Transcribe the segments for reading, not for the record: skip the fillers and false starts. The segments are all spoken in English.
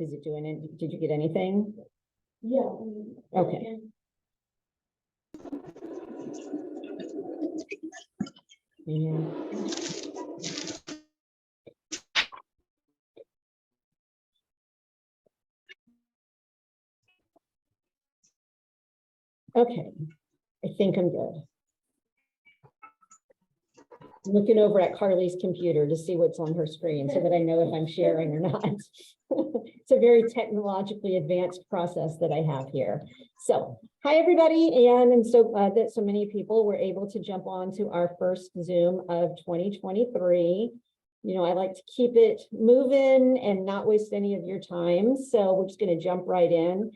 Is it doing it? Did you get anything? Yeah. Okay. Yeah. Okay, I think I'm good. I'm looking over at Carly's computer to see what's on her screen so that I know if I'm sharing or not. It's a very technologically advanced process that I have here. So, hi everybody, and I'm so glad that so many people were able to jump on to our first Zoom of 2023. You know, I like to keep it moving and not waste any of your time. So we're just going to jump right in.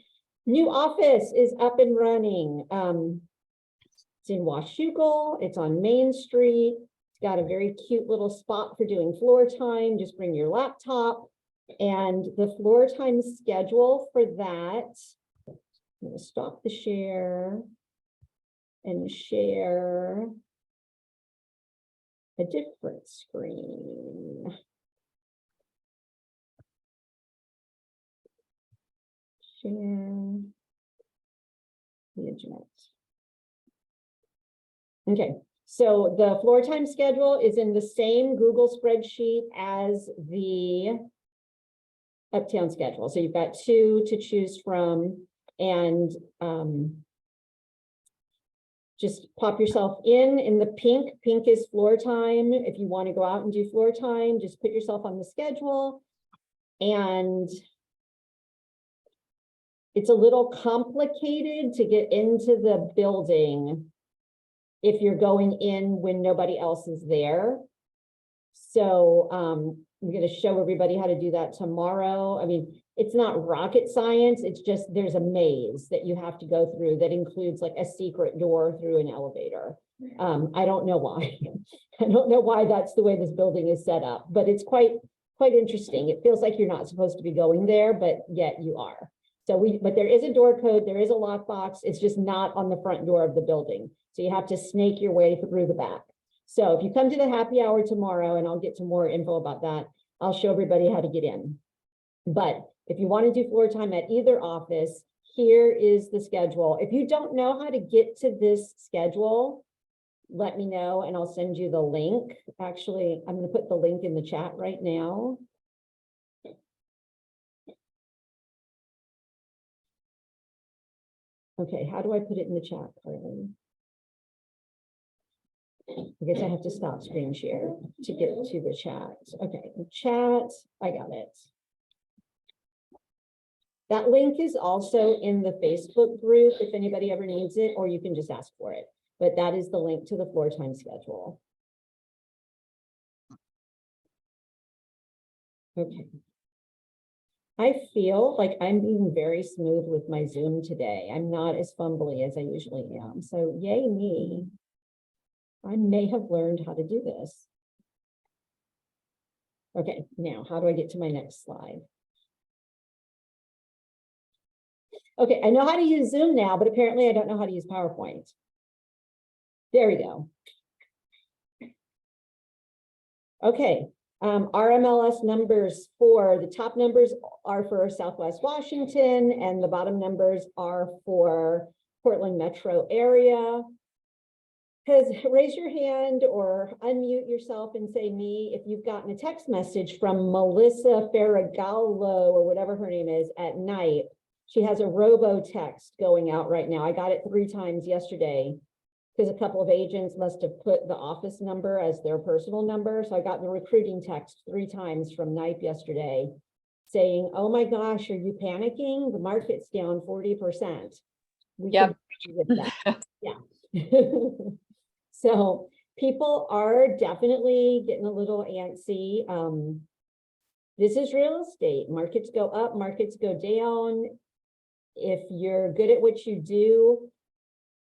New office is up and running. It's in Washougal. It's on Main Street. It's got a very cute little spot for doing floor time. Just bring your laptop. And the floor time schedule for that, I'm going to stop the share and share a different screen. Share the internet. Okay, so the floor time schedule is in the same Google spreadsheet as the Uptown schedule. So you've got two to choose from, and just pop yourself in the pink. Pink is floor time. If you want to go out and do floor time, just put yourself on the schedule. And it's a little complicated to get into the building if you're going in when nobody else is there. So I'm going to show everybody how to do that tomorrow. I mean, it's not rocket science. It's just there's a maze that you have to go through that includes like a secret door through an elevator. I don't know why. I don't know why that's the way this building is set up, but it's quite interesting. It feels like you're not supposed to be going there, but yet you are. So but there is a door code. There is a lockbox. It's just not on the front door of the building. So you have to snake your way through the back. So if you come to the happy hour tomorrow, and I'll get to more info about that, I'll show everybody how to get in. But if you want to do floor time at either office, here is the schedule. If you don't know how to get to this schedule, let me know and I'll send you the link. Actually, I'm going to put the link in the chat right now. Okay, how do I put it in the chat, Carly? I guess I have to stop screen share to get to the chat. Okay, chat, I got it. That link is also in the Facebook group if anybody ever needs it, or you can just ask for it. But that is the link to the floor time schedule. Okay. I feel like I'm being very smooth with my Zoom today. I'm not as fumbly as I usually am. So yay me. I may have learned how to do this. Okay, now how do I get to my next slide? Okay, I know how to use Zoom now, but apparently I don't know how to use PowerPoint. There we go. Okay, RMLS numbers for the top numbers are for Southwest Washington, and the bottom numbers are for Portland metro area. Because raise your hand or unmute yourself and say me if you've gotten a text message from Melissa Ferragallo or whatever her name is at night. She has a robo text going out right now. I got it 3 times yesterday because a couple of agents must have put the office number as their personal number. So I got the recruiting text 3 times from Knipe yesterday saying, oh my gosh, are you panicking? The market's down 40%. Yep. Yeah. So people are definitely getting a little antsy. This is real estate. Markets go up, markets go down. If you're good at what you do,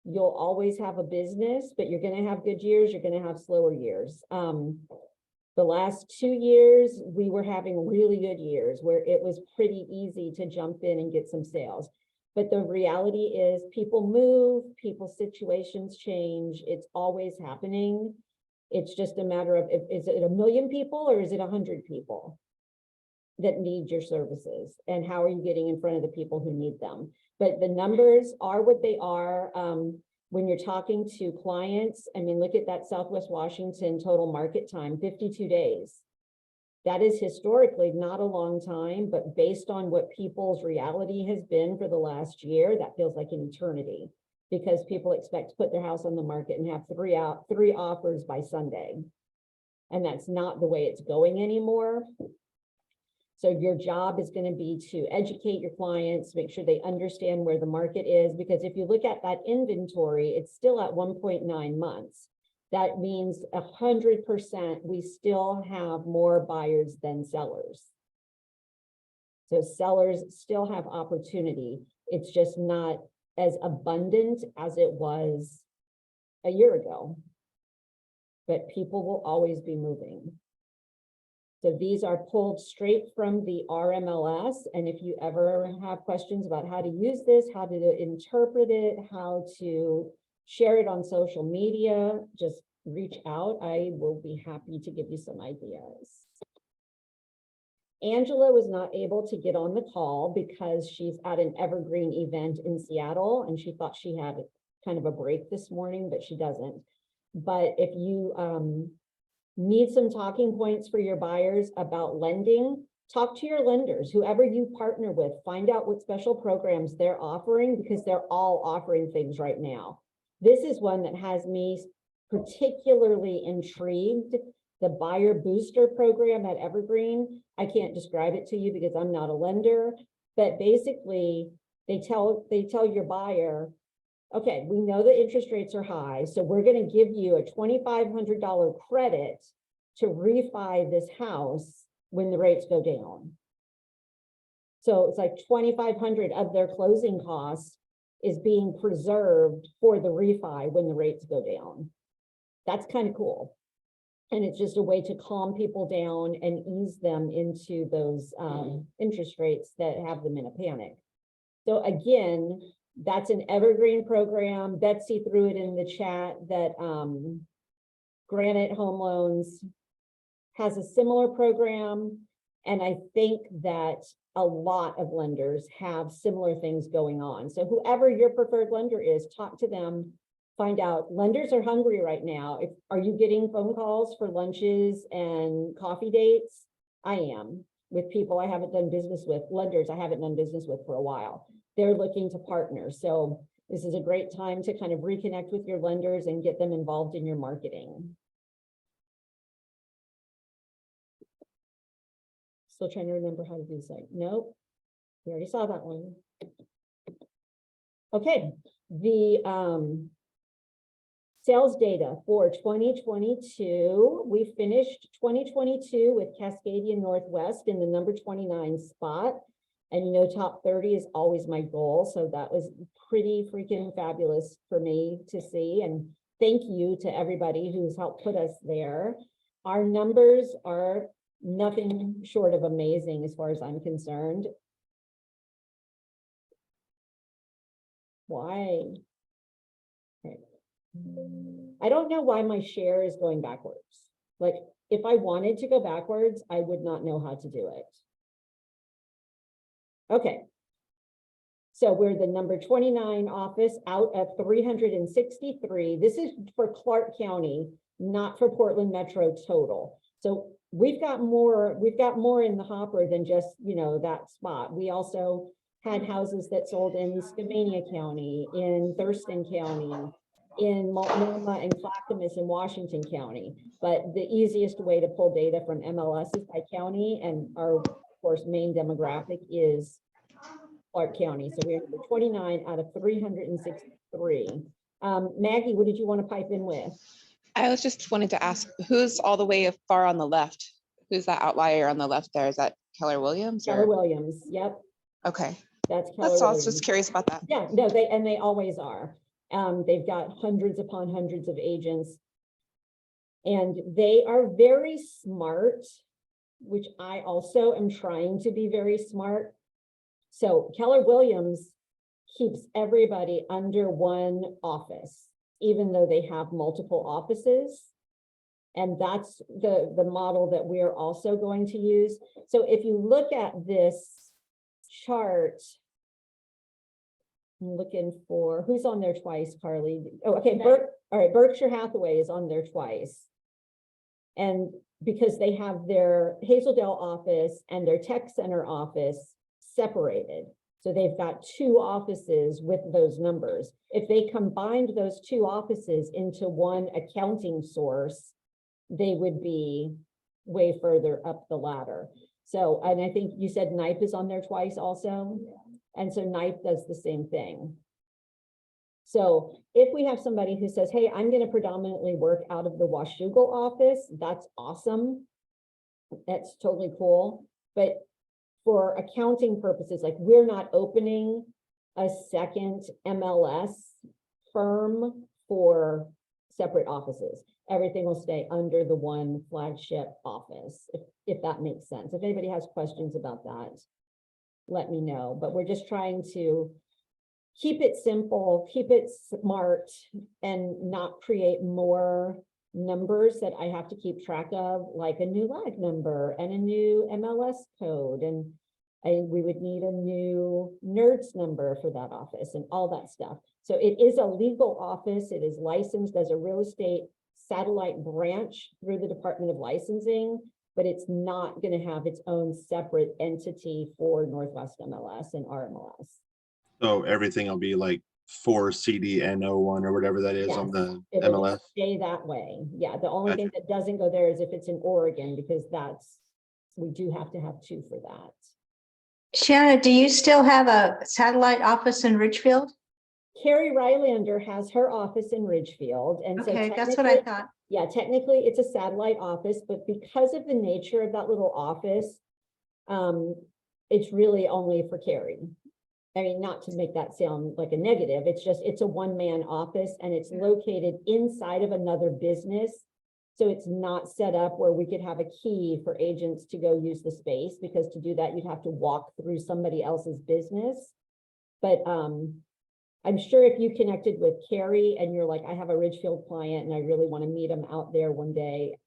you'll always have a business, but you're going to have good years, you're going to have slower years. The last 2 years, we were having really good years where it was pretty easy to jump in and get some sales. But the reality is people move, people's situations change. It's always happening. It's just a matter of, is it 1 million people or is it 100 people? that need your services, and how are you getting in front of the people who need them? But the numbers are what they are. When you're talking to clients, I mean, look at that Southwest Washington total market time, 52 days. That is historically not a long time, but based on what people's reality has been for the last year, that feels like an eternity, because people expect to put their house on the market and have three offers by Sunday. And that's not the way it's going anymore. So your job is going to be to educate your clients, make sure they understand where the market is, because if you look at that inventory, it's still at 1.9 months. That means 100% we still have more buyers than sellers. So sellers still have opportunity. It's just not as abundant as it was a year ago. But people will always be moving. So these are pulled straight from the RMLS. And if you ever have questions about how to use this, how to interpret it, how to share it on social media, just reach out. I will be happy to give you some ideas. Angela was not able to get on the call because she's at an evergreen event in Seattle, and she thought she had kind of a break this morning, but she doesn't. But if you need some talking points for your buyers about lending, talk to your lenders, whoever you partner with, find out what special programs they're offering, because they're all offering things right now. This is one that has me particularly intrigued, the buyer booster program at Evergreen. I can't describe it to you because I'm not a lender, but basically they tell your buyer, okay, we know the interest rates are high, so we're going to give you a $2,500 credit to refi this house when the rates go down. So it's like $2,500 of their closing costs is being preserved for the refi when the rates go down. That's kind of cool. And it's just a way to calm people down and ease them into those interest rates that have them in a panic. So again, that's an evergreen program. Betsy threw it in the chat that Granite Home Loans has a similar program. And I think that a lot of lenders have similar things going on. So whoever your preferred lender is, talk to them, find out. Lenders are hungry right now. Are you getting phone calls for lunches and coffee dates? I am, with people I haven't done business with, lenders I haven't done business with for a while. They're looking to partner. So this is a great time to kind of reconnect with your lenders and get them involved in your marketing. Still trying to remember how to do this. Nope, we already saw that one. Okay, the sales data for 2022. We finished 2022 with Cascadia Northwest in the number 29 spot. And you know, top 30 is always my goal. So that was pretty freaking fabulous for me to see. And thank you to everybody who's helped put us there. Our numbers are nothing short of amazing as far as I'm concerned. Why? Okay. I don't know why my share is going backwards. Like, if I wanted to go backwards, I would not know how to do it. Okay, so we're the number 29 office out of 363. This is for Clark County, not for Portland Metro total. So we've got more in the hopper than just, you know, that spot. We also had houses that sold in Skamania County, in Thurston County, in Multnomah and Clackamas in Washington County. But the easiest way to pull data from MLS is by county, and our, of course, main demographic is Clark County. So we're number 29 out of 363. Maggie, what did you want to pipe in with? I was just wanting to ask, who's all the way far on the left? Who's that outlier on the left there? Is that Keller Williams? Keller Williams, yep. Okay. That's Keller That's all. I Williams. was just curious about that. Yeah, no, they always are. They've got hundreds upon hundreds of agents. And they are very smart, which I also am trying to be very smart. So Keller Williams keeps everybody under one office, even though they have multiple offices. And that's the model that we're also going to use. So if you look at this chart, I'm looking for, who's on there twice, Carly? Oh, okay, all right, Berkshire Hathaway is on there twice. And because they have their Hazeldale office and their tech center office separated. So they've got two offices with those numbers. If they combined those two offices into one accounting source, they would be way further up the ladder. So, and I think you said Knife is on there twice also. And so Knife does the same thing. So if we have somebody who says, hey, I'm going to predominantly work out of the Washougal office, that's awesome. That's totally cool. But for accounting purposes, like we're not opening a second MLS firm for separate offices. Everything will stay under the one flagship office, if that makes sense. If anybody has questions about that, let me know. But we're just trying to keep it simple, keep it smart, and not create more numbers that I have to keep track of, like a new lag number and a new MLS code. And we would need a new NERDS number for that office and all that stuff. So it is a legal office. It is licensed as a real estate satellite branch through the Department of Licensing, but it's not going to have its own separate entity for Northwest MLS and RMLS. So everything will be like 4CDN01 or whatever that is on the It'll MLS. stay that way. Yeah, the only Gotcha. thing that doesn't go there is if it's in Oregon, because we do have to have two for that. Shanna, do you still have a satellite office in Ridgefield? Carrie Rylander has her office in Ridgefield. And so Okay, that's what I thought. yeah, technically it's a satellite office, but because of the nature of that little office, it's really only for Carrie. I mean, not to make that sound like a negative, it's a one-man office and it's located inside of another business. So it's not set up where we could have a key for agents to go use the space, because to do that, you'd have to walk through somebody else's business. But I'm sure if you connected with Carrie and you're like, I have a Ridgefield client and I really want to meet them out there one day,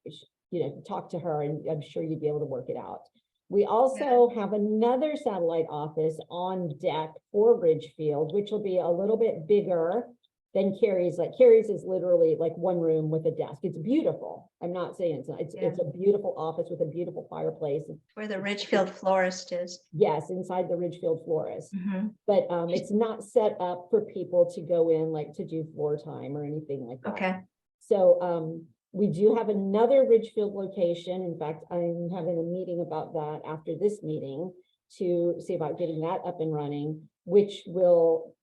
you know, talk to her and I'm sure you'd be able to work it out. We also have another satellite office on deck for Ridgefield, which will be a little bit bigger than Carrie's. Like Carrie's is literally like one room with a desk. It's beautiful. I'm not saying it's not. It's a beautiful office with a beautiful fireplace. Where the Ridgefield florist is. Yes, inside the Ridgefield florist. Mm-hmm. But it's not set up for people to go in like to do floor time or anything like that. Okay. So we do have another Ridgefield location. In fact, I'm having a meeting about that after this meeting to see about getting that up and running, which will,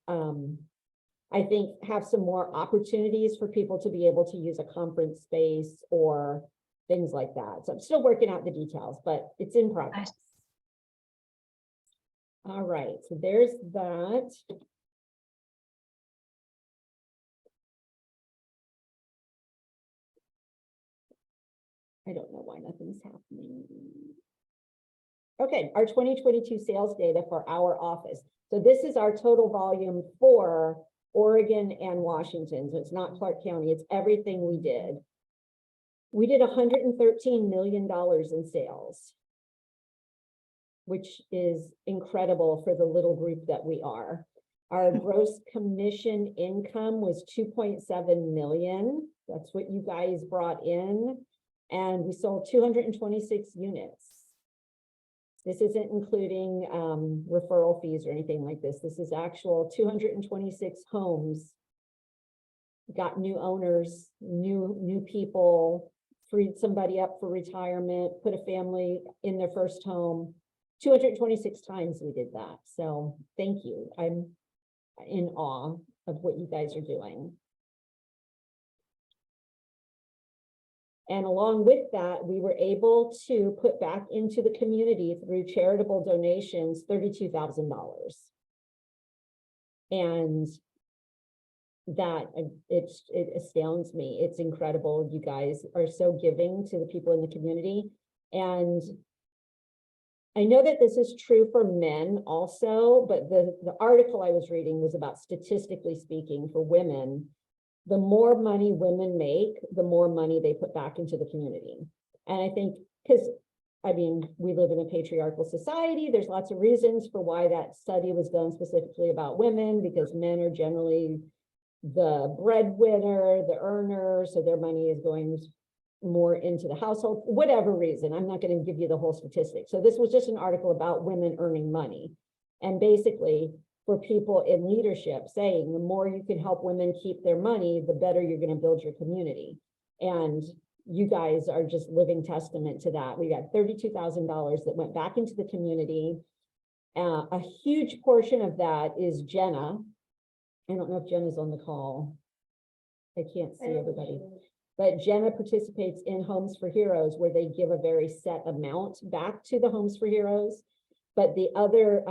I think, have some more opportunities for people to be able to use a conference space or things like that. So I'm still working out the details, but it's in progress. Nice. All right, so there's that. I don't know why nothing's happening. Okay, our 2022 sales data for our office. So this is our total volume for Oregon and Washington. So it's not Clark County, it's everything we did. We did $113 million in sales, which is incredible for the little group that we are. Our gross commission income was 2.7 million. That's what you guys brought in. And we sold 226 units. This isn't including referral fees or anything like this. This is actual 226 homes. Got new owners, new people, freed somebody up for retirement, put a family in their first home. 226 times we did that. So thank you. I'm in awe of what you guys are doing. And along with that, we were able to put back into the community through charitable donations, $32,000. And that it astounds me. It's incredible. You guys are so giving to the people in the community. And I know that this is true for men also, but the article I was reading was about, statistically speaking, for women, the more money women make, the more money they put back into the community. And I think, because I mean, we live in a patriarchal society. There's lots of reasons for why that study was done specifically about women, because men are generally the breadwinner, the earner, so their money is going more into the household, whatever reason. I'm not going to give you the whole statistic. So this was just an article about women earning money. And basically, for people in leadership saying the more you can help women keep their money, the better you're going to build your community. And you guys are just living testament to that. We got $32,000 that went back into the community. A huge portion of that is Jenna. I don't know if Jenna's on the call. I can't see everybody. But Jenna participates in Homes for Heroes, where they give a very set amount back to the Homes for Heroes. But the other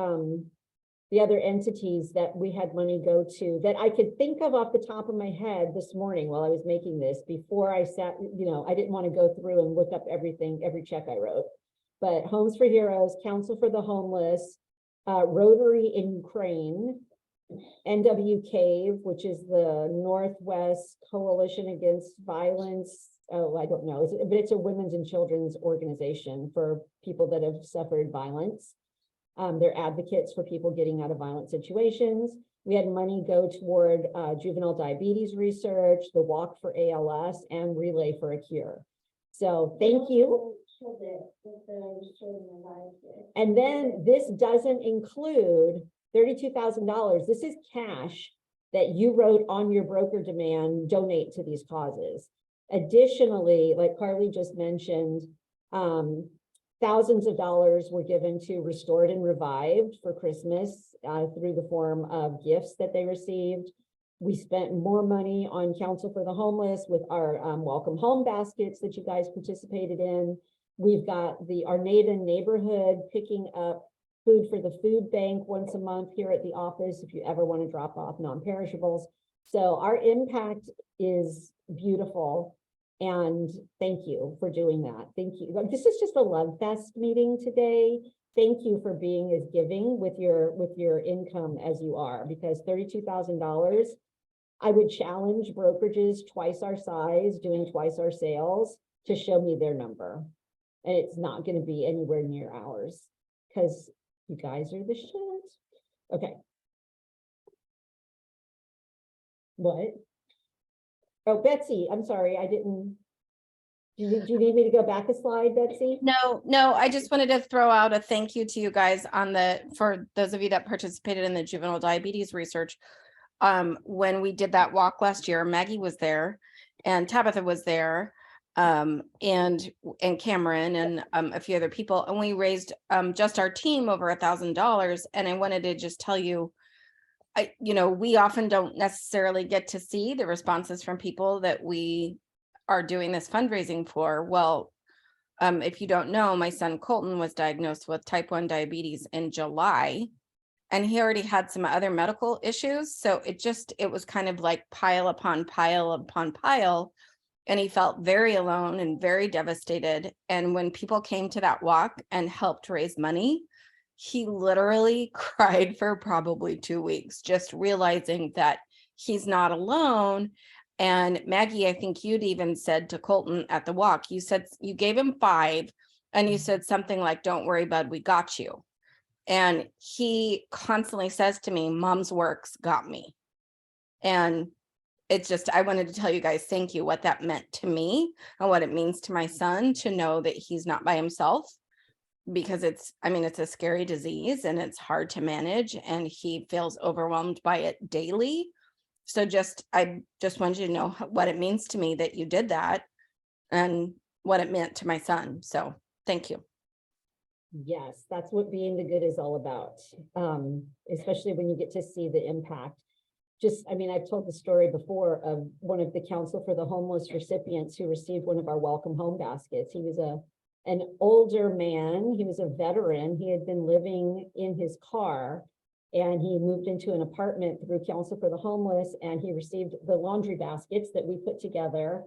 entities that we had money go to that I could think of off the top of my head this morning while I was making this, before I sat, I didn't want to go through and look up everything, every check I wrote. But Homes for Heroes, Council for the Homeless, Rotary in Ukraine, NW Cave, which is the Northwest Coalition Against Violence. Oh, I don't know, but it's a women's and children's organization for people that have suffered violence. They're advocates for people getting out of violent situations. We had money go toward juvenile diabetes research, the Walk for ALS, and Relay for a Cure. So thank you. And then this doesn't include $32,000. This is cash that you wrote on your broker demand, donate to these causes. Additionally, like Carly just mentioned, thousands of dollars were given to Restored and Revived for Christmas through the form of gifts that they received. We spent more money on Council for the Homeless with our Welcome Home baskets that you guys participated in. We've got the Arnada neighborhood picking up food for the food bank once a month here at the office if you ever want to drop off non-perishables. So our impact is beautiful. And thank you for doing that. Thank you. This is just a love fest meeting today. Thank you for being as giving with your income as you are, because $32,000, I would challenge brokerages twice our size, doing twice our sales, to show me their number. And it's not going to be anywhere near ours, because you guys are the shit. Okay. What? Oh, Betsy, I'm sorry, I didn't. Do you need me to go back a slide, Betsy? No, I just wanted to throw out a thank you to you guys for those of you that participated in the juvenile diabetes research. When we did that walk last year, Maggie was there and Tabitha was there, and Cameron and a few other people, and we raised just our team over $1,000. And I wanted to just tell you, we often don't necessarily get to see the responses from people that we are doing this fundraising for. Well, if you don't know, my son Colton was diagnosed with type 1 diabetes in July, and he already had some other medical issues. So it was kind of like pile upon pile upon pile. And he felt very alone and very devastated. And when people came to that walk and helped raise money, he literally cried for probably 2 weeks, just realizing that he's not alone. And Maggie, I think you'd even said to Colton at the walk, you said you gave him 5 and you said something like, "Don't worry, bud, we got you." And he constantly says to me, "Mom's works got me." And it's just, I wanted to tell you guys, thank you, what that meant to me and what it means to my son to know that he's not by himself, because it's a scary disease and it's hard to manage and he feels overwhelmed by it daily. So I just wanted you to know what it means to me that you did that and what it meant to my son. So thank you. Yes, that's what being the good is all about, especially when you get to see the impact. I've told the story before of one of the Council for the Homeless recipients who received one of our Welcome Home baskets. He was an older man. He was a veteran. He had been living in his car, and he moved into an apartment through Council for the Homeless, and he received the laundry baskets that we put together.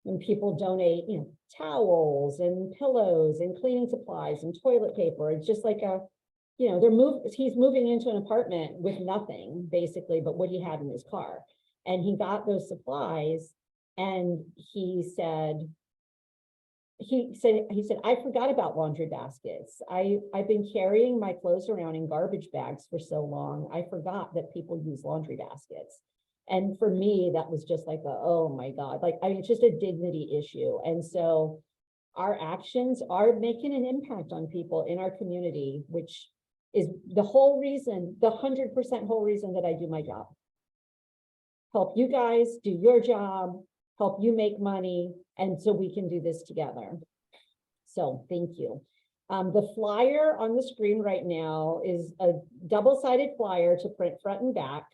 And people donate, towels and pillows and cleaning supplies and toilet paper. It's just like he's moving into an apartment with nothing basically, but what he had in his car. And he got those supplies and he said, I forgot about laundry baskets. I've been carrying my clothes around in garbage bags for so long. I forgot that people use laundry baskets. And for me, that was just like, oh my God, like, I mean, it's just a dignity issue. And so our actions are making an impact on people in our community, which is the whole reason, the 100% whole reason that I do my job. Help you guys do your job, help you make money, and so we can do this together. So thank you. The flyer on the screen right now is a double-sided flyer to print front and back.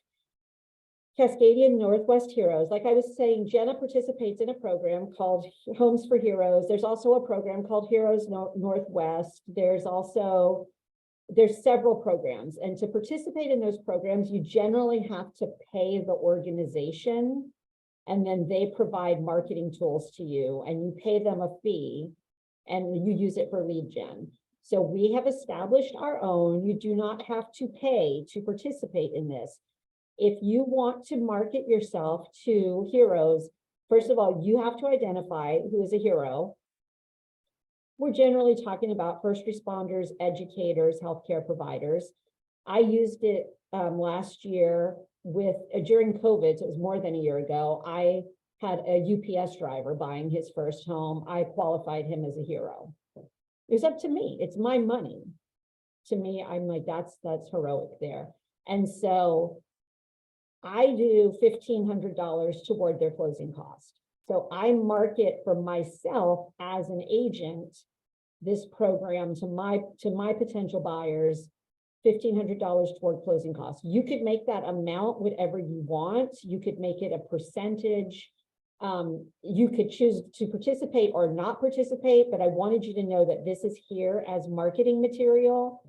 Cascadia Northwest Heroes. Like I was saying, Jenna participates in a program called Homes for Heroes. There's also a program called Heroes Northwest. There's several programs. And to participate in those programs, you generally have to pay the organization, and then they provide marketing tools to you, and you pay them a fee, and you use it for lead gen. So we have established our own. You do not have to pay to participate in this. If you want to market yourself to heroes, first of all, you have to identify who is a hero. We're generally talking about first responders, educators, healthcare providers. I used it last year during COVID, so it was more than a year ago. I had a UPS driver buying his first home. I qualified him as a hero. It was up to me. It's my money. To me, I'm like, that's heroic there. And so I do $1,500 toward their closing cost. So I market for myself as an agent this program to my potential buyers, $1,500 toward closing costs. You could make that amount whatever you want. You could make it a percentage. You could choose to participate or not participate, but I wanted you to know that this is here as marketing material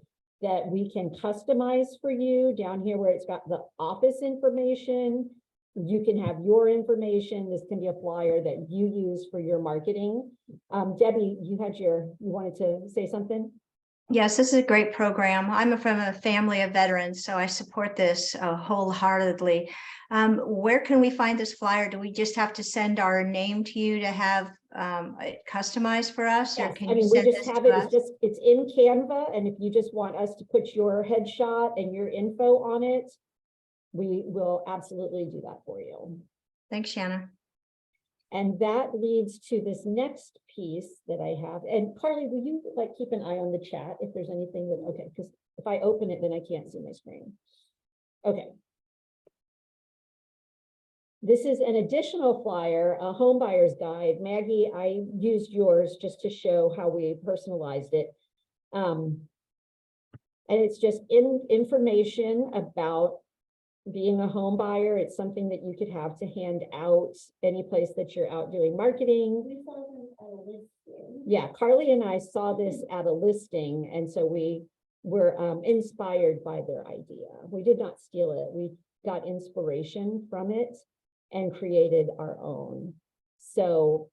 that we can customize for you. Down here where it's got the office information, you can have your information. This can be a flyer that you use for your marketing. Debbie, you wanted to say something? Yes, this is a great program. I'm from a family of veterans, so I support this wholeheartedly. Where can we find this flyer? Do we just have to send our name to you to have it customized for us? Yes, Or can I you mean, we send just this have to it, us? it's in Canva, and if you just want us to put your headshot and your info on it, we will absolutely do that for you. Thanks, Shanna. And that leads to this next piece that I have. And Carly, will you keep an eye on the chat if there's anything that, okay, because if I open it, then I can't see my screen. Okay. This is an additional flyer, a home buyer's guide. Maggie, I used yours just to show how we personalized it. And it's just information about being a home buyer. It's something that you could have to hand out any place that you're out doing marketing. We saw them at a listing. Yeah, Carly and I saw this at a listing, and so we were inspired by their idea. We did not steal it. We got inspiration from it and created our own. So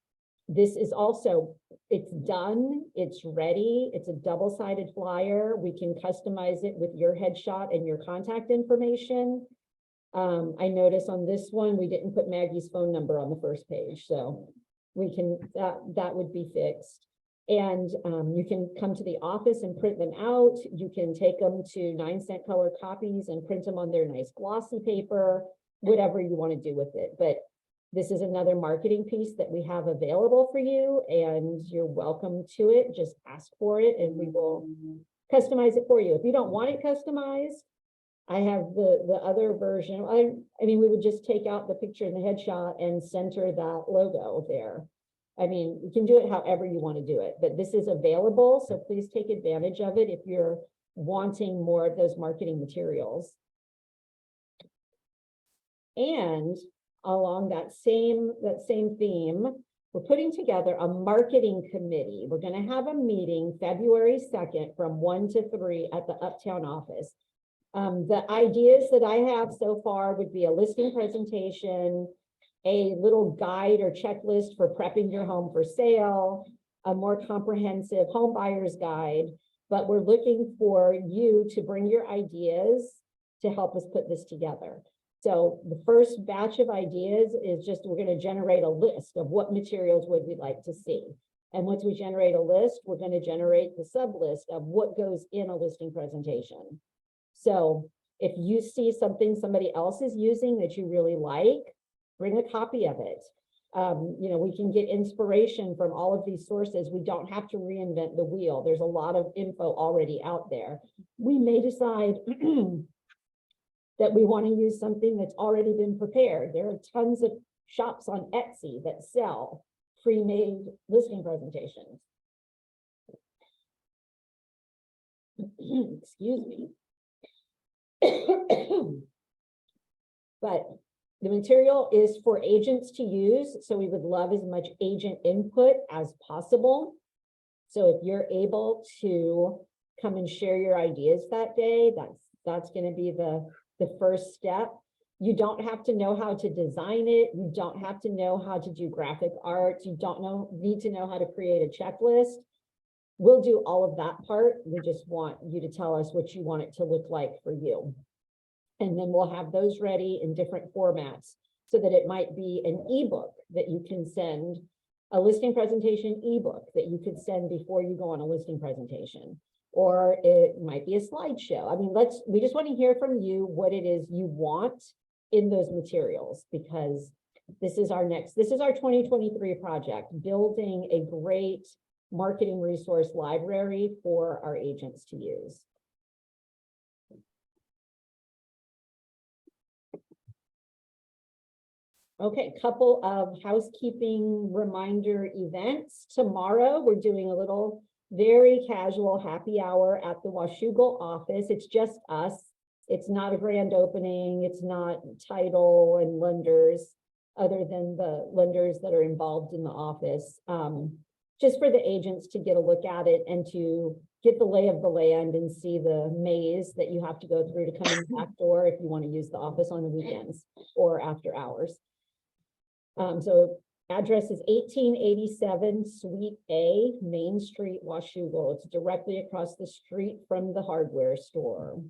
this is also, it's done, it's ready, it's a double-sided flyer. We can customize it with your headshot and your contact information. I notice on this one, we didn't put Maggie's phone number on the first page, so we can, that would be fixed. And you can come to the office and print them out. You can take them to 9-cent color copies and print them on their nice glossy paper, whatever you want to do with it. But this is another marketing piece that we have available for you, and you're welcome to it. Just ask for it and we will customize it for you. If you don't want it customized, I have the other version. I mean, we would just take out the picture and the headshot and center that logo there. I mean, you can do it however you want to do it, but this is available. So please take advantage of it if you're wanting more of those marketing materials. And along that same theme, we're putting together a marketing committee. We're going to have a meeting February 2nd from 1 to 3 at the Uptown office. The ideas that I have so far would be a listing presentation, a little guide or checklist for prepping your home for sale, a more comprehensive home buyer's guide, but we're looking for you to bring your ideas to help us put this together. So the first batch of ideas is just, we're gonna generate a list of what materials would we like to see. And once we generate a list, we're gonna generate the sub list of what goes in a listing presentation. So if you see something somebody else is using that you really like, bring a copy of it. We can get inspiration from all of these sources. We don't have to reinvent the wheel. There's a lot of info already out there. We may decide that we want to use something that's already been prepared. There are tons of shops on Etsy that sell pre-made listing presentations. Excuse me. But the material is for agents to use, so we would love as much agent input as possible. So if you're able to come and share your ideas that day, that's going to be the first step. You don't have to know how to design it. You don't have to know how to do graphic art. You don't need to know how to create a checklist. We'll do all of that part. We just want you to tell us what you want it to look like for you. And then we'll have those ready in different formats so that it might be an ebook that you can send, a listing presentation ebook that you could send before you go on a listing presentation. Or it might be a slideshow. I mean, we just want to hear from you what it is you want in those materials, because this is our 2023 project, building a great marketing resource library for our agents to use. Okay, couple of housekeeping reminder events. Tomorrow, we're doing a little very casual happy hour at the Washougal office. It's just us. It's not a grand opening. It's not title and lenders, other than the lenders that are involved in the office. Just for the agents to get a look at it and to get the lay of the land and see the maze that you have to go through to come in the back door if you want to use the office on the weekends or after hours. So address is 1887 Suite A, Main Street, Washougal. It's directly across the street from the hardware store.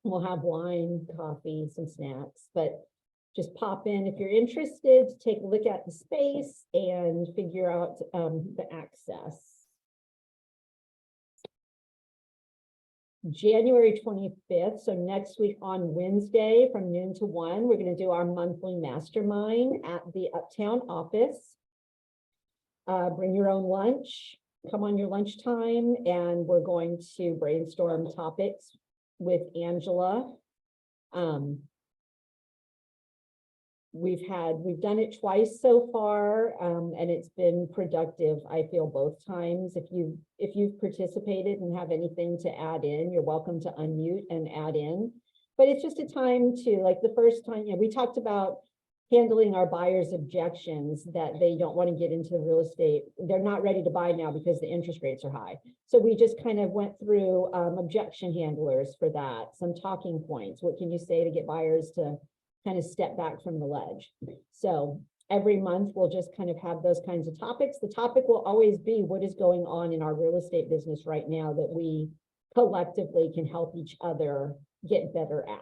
We'll have wine, coffee, some snacks, but just pop in if you're interested, take a look at the space and figure out the access. January 25th, so next week on Wednesday from noon to 1, we're going to do our monthly mastermind at the Uptown office. Bring your own lunch, come on your lunchtime, and we're going to brainstorm topics with Angela. We've done it twice so far, and it's been productive, I feel, both times. If you've participated and have anything to add in, you're welcome to unmute and add in. But it's just a time to, like the first time, we talked about handling our buyers' objections that they don't want to get into the real estate. They're not ready to buy now because the interest rates are high. So we just kind of went through objection handlers for that, some talking points. What can you say to get buyers to kind of step back from the ledge? So every month we'll just kind of have those kinds of topics. The topic will always be what is going on in our real estate business right now that we collectively can help each other get better at.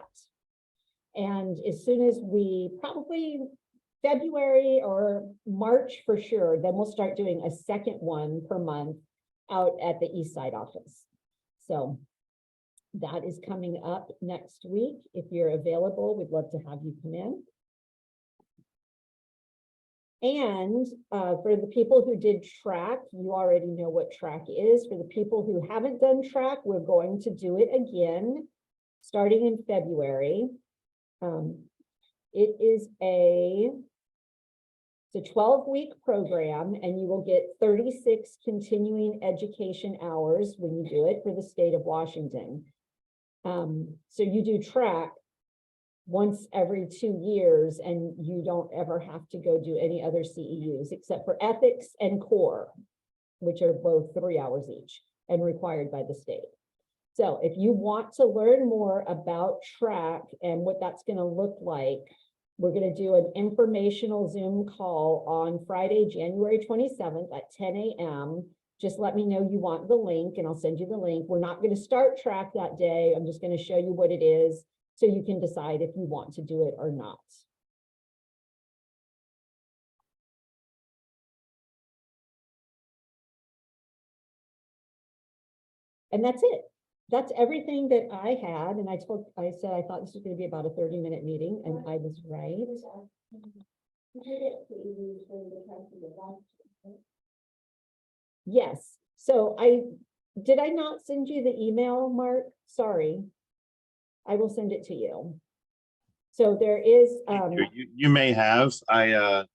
And as soon as we, probably February or March for sure, then we'll start doing a second one per month out at the East Side office. So that is coming up next week. If you're available, we'd love to have you come in. And for the people who did track, you already know what track is. For the people who haven't done track, we're going to do it again, starting in February. It is it's a 12-week program, and you will get 36 continuing education hours when you do it for the state of Washington. So you do track once every 2 years, and you don't ever have to go do any other CEUs except for ethics and core, which are both 3 hours each and required by the state. So if you want to learn more about track and what that's going to look like, we're going to do an informational Zoom call on Friday, January 27th at 10 a.m. Just let me know you want the link and I'll send you the link. We're not going to start track that day. I'm just going to show you what it is So you can decide if you want to do it or not. And that's it. That's everything that I had. And I said, I thought this was going to be about a 30-minute meeting, and I was right. Yes. So did I not send you the email, Mark? Sorry. I will send it to you. So there is, You may have. I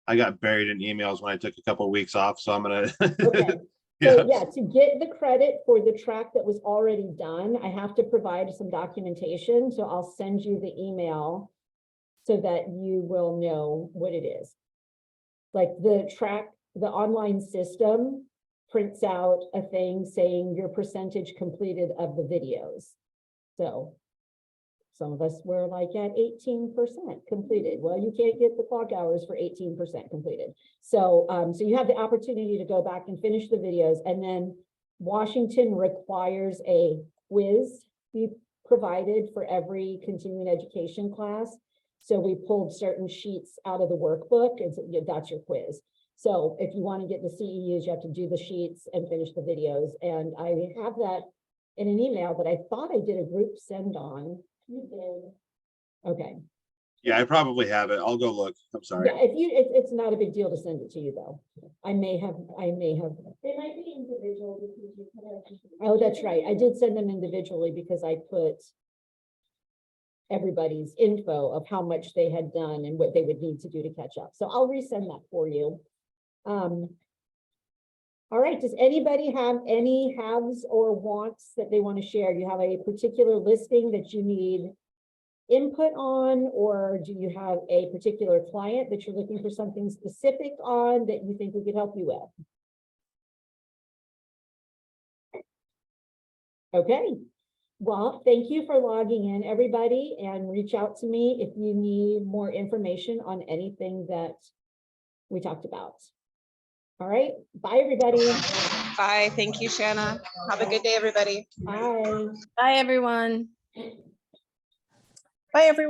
got buried in emails when I took a couple of weeks off, so I'm gonna. okay. So yeah, to get the credit for the track that was already done, I have to provide some documentation. So I'll send you the email so that you will know what it is. Like the track, the online system prints out a thing saying your percentage completed of the videos. So some of us were like at 18% completed. Well, you can't get the clock hours for 18% completed. So, so you have the opportunity to go back and finish the videos, and then Washington requires a quiz be provided for every continuing education class. So we pulled certain sheets out of the workbook, and so that's your quiz. So if you want to get the CEUs, you have to do the sheets and finish the videos. And I have that in an email that I thought I did a group send on. You did. Okay. Yeah, I probably have it. I'll go look. I'm sorry. Yeah, it's not a big deal to send it to you though. I may have. They might be individual because you put. Oh, that's right. I did send them individually because I put everybody's info of how much they had done and what they would need to do to catch up. So I'll resend that for you. All right, does anybody have any haves or wants that they want to share? Do you have a particular listing that you need input on, or do you have a particular client that you're looking for something specific on that you think we could help you with? Okay, well, thank you for logging in, everybody, and reach out to me if you need more information on anything that we talked about. All right, bye, everybody. Bye. Thank you, Shanna. Have a good day, everybody. Bye. Bye, everyone. Bye, everyone.